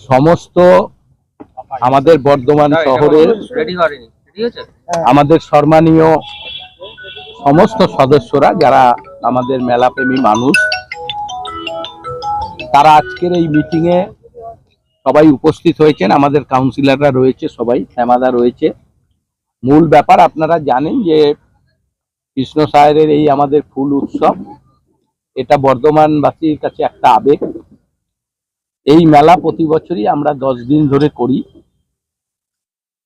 সমস্ত আমাদের বর্ধমান শহরের আমাদের সম্মানীয় সমস্ত সদস্যরা যারা আমাদের মেলাপ্রেমী মানুষ, তারা আজকের এই মিটিংয়ে সবাই উপস্থিত হয়েছেন। আমাদের কাউন্সিলররা রয়েছে, সবাই শ্যামাদা রয়েছে। মূল ব্যাপার আপনারা জানেন যে কৃষ্ণ সায়রের এই আমাদের ফুল উৎসব, এটা বর্ধমানবাসীর কাছে একটা আবেগ। এই মেলা প্রতি বছরই আমরা 10 দিন ধরে করি।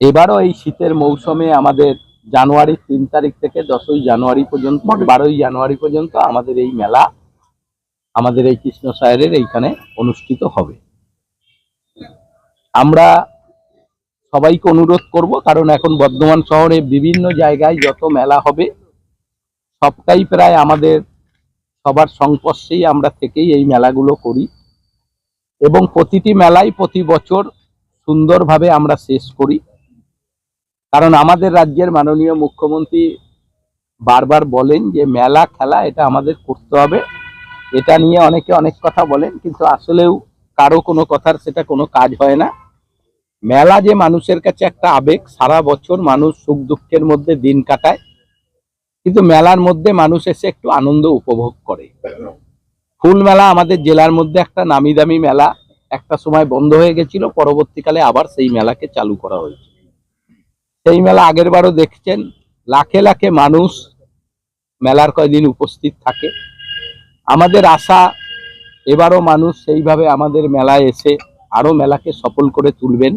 এবারও এই শীতের মৌসুমে আমাদের জানুয়ারির 3 তারিখ থেকে 10ই জানুয়ারি পর্যন্ত 12ই জানুয়ারি পর্যন্ত আমাদের এই মেলা আমাদের এই কৃষ্ণ সায়রের এইখানে অনুষ্ঠিত হবে। আমরা সবাইকে অনুরোধ করব, কারণ এখন বর্ধমান শহরে বিভিন্ন জায়গায় যত মেলা হবে সবটাই প্রায় আমাদের সবার সংস্পর্শেই আমরা থেকেই এই মেলাগুলো করি, এবং প্রতিটি মেলাই প্রতি বছর সুন্দরভাবে আমরা শেষ করি। কারণ আমাদের রাজ্যের মাননীয় মুখ্যমন্ত্রী বারবার বলেন যে মেলা খেলা এটা আমাদের করতে হবে। এটা নিয়ে অনেকে অনেক কথা বলেন, কিন্তু আসলেও কারো কোনো কথার সেটা কোনো কাজ হয় না। মেলা যে মানুষের কাছে একটা আবেগ, সারা বছর মানুষ সুখ দুঃখের মধ্যে দিন কাটায়, কিন্তু মেলার মধ্যে মানুষ এসে একটু আনন্দ উপভোগ করে। ফুল মেলা আমাদের জেলার মধ্যে একটা নামি দামি মেলা, একটা সময় বন্ধ হয়ে গেছিল, পরবর্তীকালে আবার সেই মেলাকে চালু করা হয়েছে। সেই মেলা আগের বারও দেখছেন, লাখে লাখে মানুষ মেলার কয়দিন উপস্থিত থাকে। আমাদের আশা এবারও মানুষ সেইভাবে আমাদের মেলায় এসে আরো মেলাকে সফল করে তুলবেন,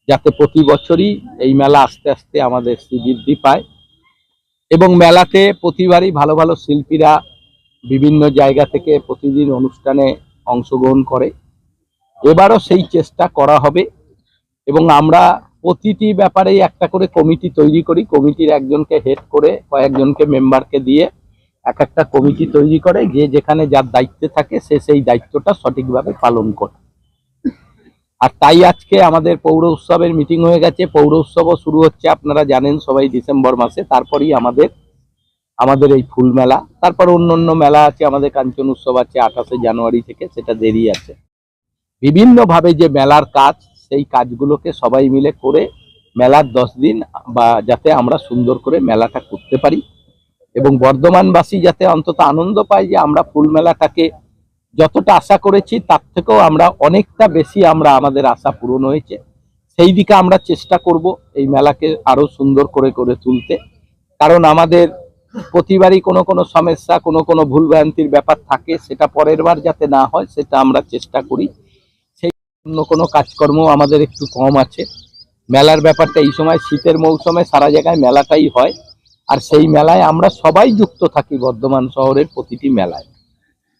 যাতে প্রতি বছরই এই মেলা আস্তে আস্তে আমাদের বৃদ্ধি পায়, এবং মেলাতে প্রতিবারই ভালো ভালো শিল্পীরা বিভিন্ন জায়গা থেকে প্রতিদিন অনুষ্ঠানে অংশগ্রহণ করে। এবারও সেই চেষ্টা করা হবে, এবং আমরা প্রতিটি ব্যাপারেই একটা করে কমিটি তৈরি করি। কমিটির একজনকে হেড করে কয়েকজনকে মেম্বারকে দিয়ে একটা কমিটি তৈরি করে, যে যেখানে যার দায়িত্বে থাকে সে সেই দায়িত্বটা সঠিকভাবে পালন করে। আর তাই আজকে আমাদের পৌর উৎসবের মিটিং হয়ে গেছে। পৌর উৎসবও শুরু হচ্ছে, আপনারা জানেন সবাই, ডিসেম্বর মাসে। তারপরেই আমাদের এই ফুল মেলা, তারপর অন্য মেলা আছে, আমাদের কাঞ্চন উৎসব আছে 28শে জানুয়ারি থেকে, সেটা দেরি আছে। বিভিন্নভাবে যে মেলার কাজ, সেই কাজগুলোকে সবাই মিলে করে মেলার 10 দিন বা যাতে আমরা সুন্দর করে মেলাটা করতে পারি, এবং বর্ধমানবাসী যাতে অন্তত আনন্দ পায় যে আমরা ফুল মেলাটাকে যতটা আশা করেছি তার থেকেও আমরা অনেকটা বেশি আমাদের আশা পূরণ হয়েছে। সেই দিকে আমরা চেষ্টা করব এই মেলাকে আরো সুন্দর করে করে তুলতে। কারণ আমাদের প্রতিবারই কোনো সমস্যা, কোনো ভুলভ্রান্তির ব্যাপার থাকে, সেটা পরের বার যাতে না হয় সেটা আমরা চেষ্টা করি। সেই অন্য কোনো কাজকর্ম আমাদের একটু কম আছে। মেলার ব্যাপারটা এই সময় শীতের মৌসুমে সারা জায়গায় মেলাটাই হয়, আর সেই মেলায় আমরা সবাই যুক্ত থাকি। বর্ধমান শহরের প্রতিটি মেলায়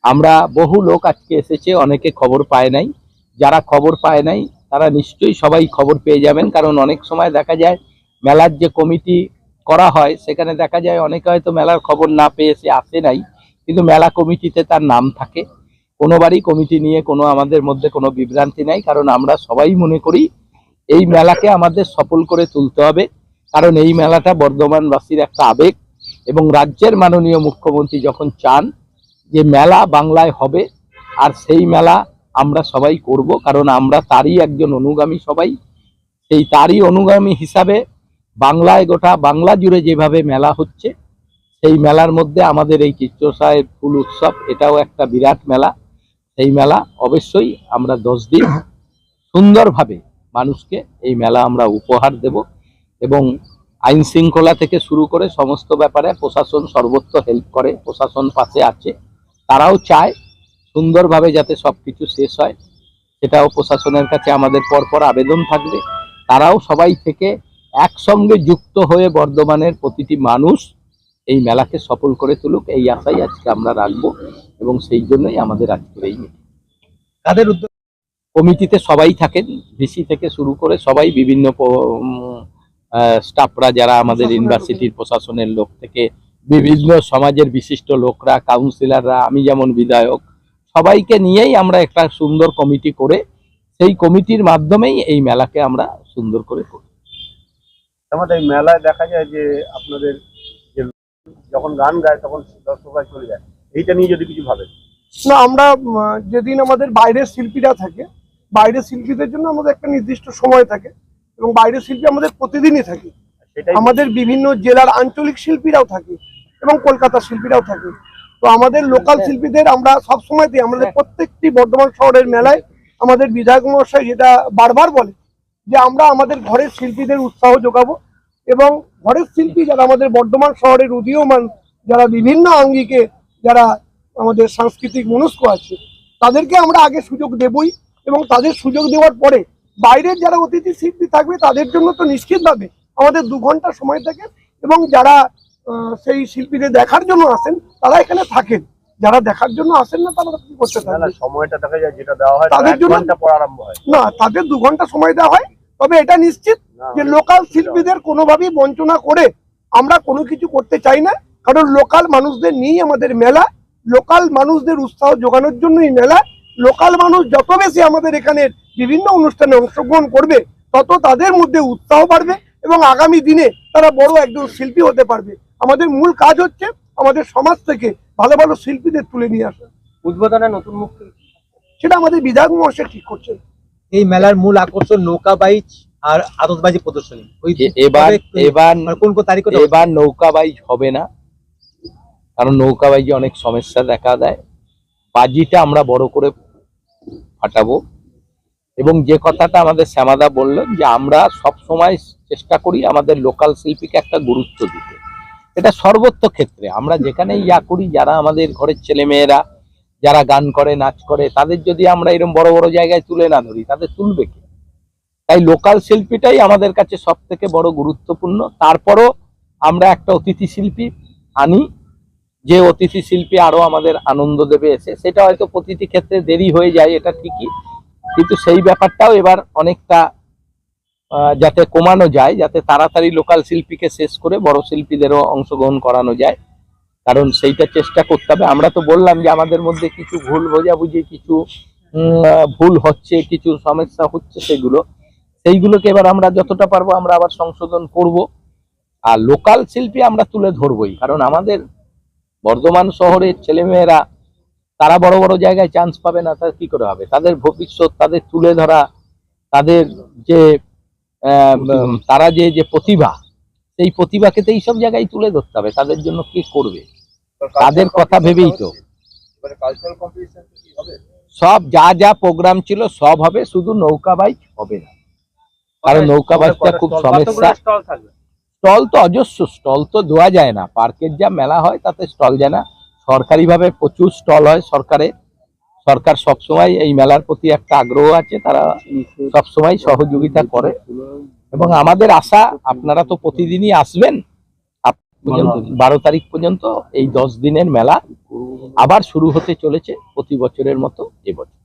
আমরা বহু লোক আজকে এসেছে, অনেকে খবর পায় নাই। যারা খবর পায় নাই তারা নিশ্চয়ই সবাই খবর পেয়ে যাবেন, কারণ অনেক সময় দেখা যায় মেলার যে কমিটি করা হয় সেখানে দেখা যায় অনেকে হয়তো মেলার খবর না পেয়ে সে আসে নাই, কিন্তু মেলা কমিটিতে তার নাম থাকে। কোনোবারই কমিটি নিয়ে আমাদের মধ্যে কোনো বিভ্রান্তি নাই, কারণ আমরা সবাই মনে করি এই মেলাকে আমাদের সফল করে তুলতে হবে। কারণ এই মেলাটা বর্ধমানবাসীর একটা আবেগ, এবং রাজ্যের মাননীয় মুখ্যমন্ত্রী যখন চান যে মেলা বাংলায় হবে, আর সেই মেলা আমরা সবাই করব, কারণ আমরা তারই একজন অনুগামী সবাই। সেই তারই অনুগামী হিসাবে বাংলায়, গোটা বাংলা জুড়ে যেভাবে মেলা হচ্ছে, সেই মেলার মধ্যে আমাদের এই কৃষ্ণ সাহেব ফুল উৎসব, এটাও একটা বিরাট মেলা। সেই মেলা অবশ্যই আমরা 10 দিন সুন্দরভাবে মানুষকে এই মেলা আমরা উপহার দেব, এবং আইন শৃঙ্খলা থেকে শুরু করে সমস্ত ব্যাপারে প্রশাসন সর্বত্র হেল্প করে, প্রশাসন পাশে আছে। তারাও চায় সুন্দরভাবে যাতে সবকিছু শেষ হয়, সেটাও প্রশাসনের কাছে আমাদের পরপর আবেদন থাকবে। তারাও সবাই থেকে একসঙ্গে যুক্ত হয়ে বর্ধমানের প্রতিটি মানুষ এই মেলাকে সফল করে তুলুক, এই আশাই আজকে আমরা রাখবো, এবং সেই জন্যই আমাদের আজকের এই মিটিং। তাদের উদ্যোগ কমিটিতে সবাই থাকেন, ভিসি থেকে শুরু করে সবাই, বিভিন্ন স্টাফরা যারা আমাদের ইউনিভার্সিটির প্রশাসনের লোক থেকে বিভিন্ন সমাজের বিশিষ্ট লোকরা, কাউন্সিলররা, আমি যেমন বিধায়ক, সবাইকে নিয়েই আমরা একটা সুন্দর কমিটি করে সেই কমিটির মাধ্যমেই এই মেলাকে আমরা সুন্দর করে করি। আমাদের এই মেলায় দেখা যায় যে আপনাদের যখন গান গায় তখন দর্শকরা চলে যায়, এইটা নিয়ে যদি কিছু ভাবেন। না, আমরা যেদিন আমাদের বাইরের শিল্পীরা থাকে, বাইরের শিল্পীদের জন্য আমাদের একটা নির্দিষ্ট সময় থাকে এবং বাইরের শিল্পী আমাদের প্রতিদিনই থাকে। সেটাই আমাদের বিভিন্ন জেলার আঞ্চলিক শিল্পীরাও থাকে এবং কলকাতার শিল্পীরাও থাকে। তো আমাদের লোকাল শিল্পীদের আমরা সবসময় দিই। আমাদের প্রত্যেকটি বর্ধমান শহরের মেলায় আমাদের বিধায়ক মহাশয় যেটা বারবার বলে যে আমরা আমাদের ঘরের শিল্পীদের উৎসাহ যোগাবো এবং ঘরের শিল্পী যারা আমাদের বর্ধমান শহরের উদীয়মান, যারা বিভিন্ন আঙ্গিকে যারা আমাদের সাংস্কৃতিক মনস্ক আছে, তাদেরকে আমরা আগে সুযোগ দেবই এবং তাদের সুযোগ দেওয়ার পরে বাইরের যারা অতিথি শিল্পী থাকবে তাদের জন্য তো নিশ্চিতভাবে আমাদের 2 ঘন্টা সময় থাকে এবং যারা সেই শিল্পীদের দেখার জন্য আসেন তারা এখানে থাকেন। যারা দেখার জন্য আসেন না তারা কি করতে না, থাকবে? সময়টা দেখা যায় যেটা দেওয়া হয় তাদের 1 জন্য- ঘন্টা পর আরম্ভ হয়। না, তাদের 2 ঘন্টা সময় দেওয়া হয়। তবে এটা নিশ্চিত যে লোকাল শিল্পীদের কোনোভাবেই বঞ্চনা করে আমরা কোনো কিছু করতে চাই না, কারণ লোকাল মানুষদের নিয়েই আমাদের মেলা, লোকাল মানুষদের উৎসাহ যোগানোর জন্যই মেলা। লোকাল মানুষ যত বেশি আমাদের এখানের বিভিন্ন অনুষ্ঠানে অংশগ্রহণ করবে তত তাদের মধ্যে উৎসাহ বাড়বে এবং আগামী দিনে তারা বড় একজন শিল্পী হতে পারবে। আমাদের মূল কাজ হচ্ছে আমাদের সমাজ থেকে ভালো ভালো শিল্পীদের তুলে নিয়ে আসা। উদ্বোধনে নতুন মুখ সেটা আমাদের বিধায়ক মহাশয় ঠিক করছেন। এই মেলার মূল আকর্ষণ নৌকা বাইচ আর আতশবাজি প্রদর্শনী। ওই এবার এবার কোন কোন তারিখে এবার নৌকা বাইচ হবে না, কারণ নৌকা বাইচে অনেক সমস্যা দেখা দেয়। বাজিটা আমরা বড় করে ফাটাবো এবং যে কথাটা আমাদের শ্যামাদা বললেন যে আমরা সব সময় চেষ্টা করি আমাদের লোকাল শিল্পীকে একটা গুরুত্ব দিতে। এটা সর্বত্র ক্ষেত্রে আমরা যেখানেই ইয়া করি, যারা আমাদের ঘরের ছেলেমেয়েরা যারা গান করে নাচ করে তাদের যদি আমরা এরকম বড় বড় জায়গায় তুলে না ধরি তাদের তুলবে কে? তাই লোকাল শিল্পীটাই আমাদের কাছে সব থেকে বড় গুরুত্বপূর্ণ। তারপরও আমরা একটা অতিথি শিল্পী আনি, যে অতিথি শিল্পী আরো আমাদের আনন্দ দেবে এসে। সেটা হয়তো প্রতিটি ক্ষেত্রে দেরি হয়ে যায়, এটা ঠিকই, কিন্তু সেই ব্যাপারটাও এবার অনেকটা যাতে কমানো যায়, যাতে তাড়াতাড়ি লোকাল শিল্পীকে শেষ করে বড় শিল্পীদেরও অংশগ্রহণ করানো যায়, কারণ সেইটা চেষ্টা করতে হবে। আমরা তো বললাম যে আমাদের মধ্যে কিছু ভুল বোঝাবুঝি, কিছু ভুল হচ্ছে, কিছু সমস্যা হচ্ছে, সেইগুলোকে এবার আমরা যতটা পারবো আমরা আবার সংশোধন করব। আর লোকাল শিল্পী আমরা তুলে ধরবই, কারণ আমাদের বর্ধমান শহরের ছেলেমেয়েরা তারা বড় বড় জায়গায় চান্স পাবে না, তার কি করে হবে? তাদের ভবিষ্যৎ, তাদের তুলে ধরা, তাদের যে তারা যে প্রতিভা, সেই প্রতিভাকে তো এইসব জায়গায় তুলে ধরতে হবে। তাদের জন্য কি করবে? তাদের কথা ভেবেই তো কালচারাল কম্পিটিশন কি হবে? সব যা যা প্রোগ্রাম ছিল সব হবে, শুধু নৌকা বাইচ হবে না, কারণ নৌকা বাইচটা খুব সমস্যা। স্টল থাকবে। স্টল তো অজস্র, স্টল তো দেওয়া যায় না। পার্কের যা মেলা হয় তাতে স্টল যায় না। সরকারিভাবে প্রচুর স্টল হয়। সরকার সবসময় এই মেলার প্রতি একটা আগ্রহ আছে, তারা সবসময় সহযোগিতা করে এবং আমাদের আশা আপনারা তো প্রতিদিনই আসবেন। 12 তারিখ পর্যন্ত এই 10 দিনের মেলা আবার শুরু হতে চলেছে প্রতি বছরের মতো এবছর।